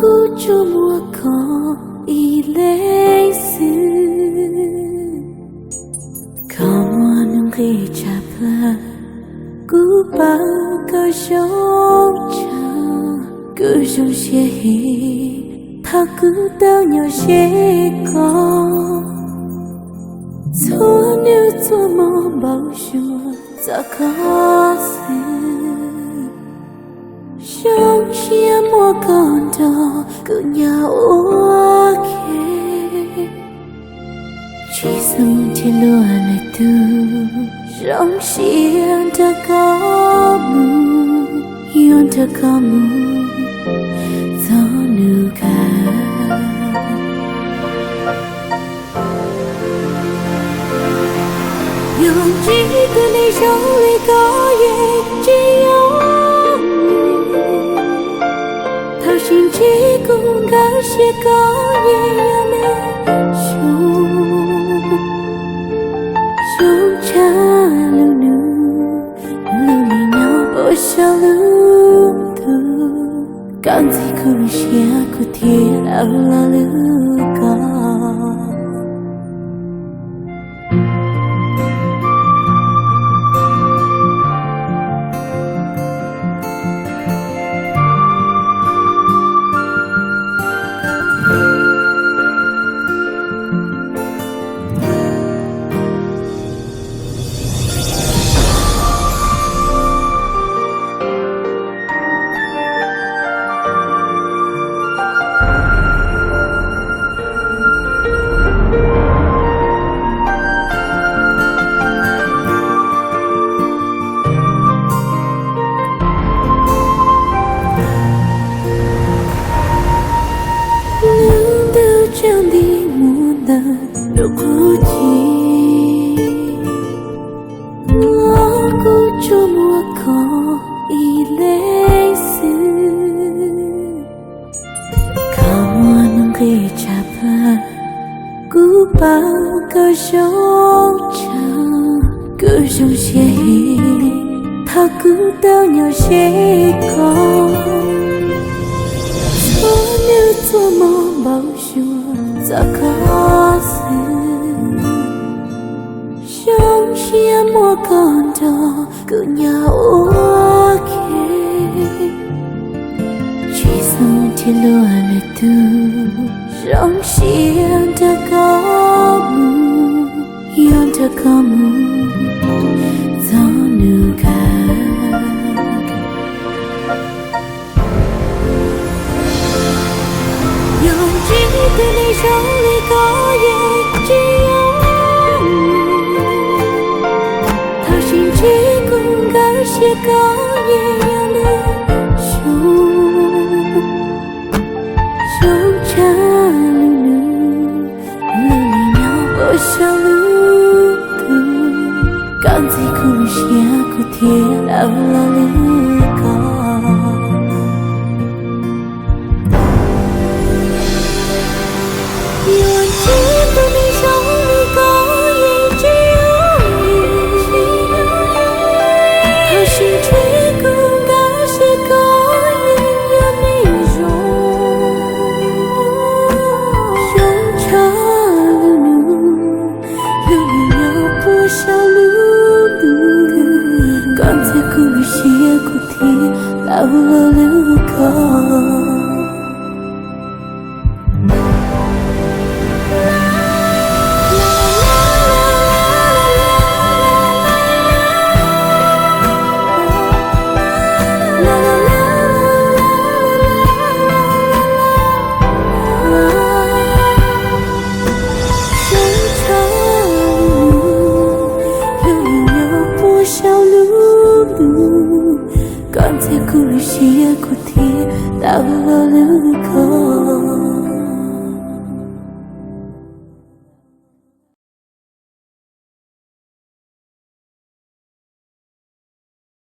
我就莫讲一类似，靠我能给查吧，古巴个手掌，个手写黑，他古当要写讲，错牛做梦保守咋可死？想起莫感到个鸟我给，其实天路来度，让心的高木，用的高木，走路看。用几个你手里高也只有。心机公个些高也要没手插路里鸟不少路途，刚才苦些苦贴老路高。将的木能有哭泣，我孤注莫可以类似，靠我能给查吧，古巴个手掌，个手写黑，他古当要写讲，错牛做梦保守。咋可死？想起莫感到个鸟我给，其实天路来度，让心的高木，用的高木，走路看。对你手里高也只有，他心机公个些高也要没手插路里鸟不少路途，刚才苦些苦贴老路高。老路口。刚才苦些苦甜，到了。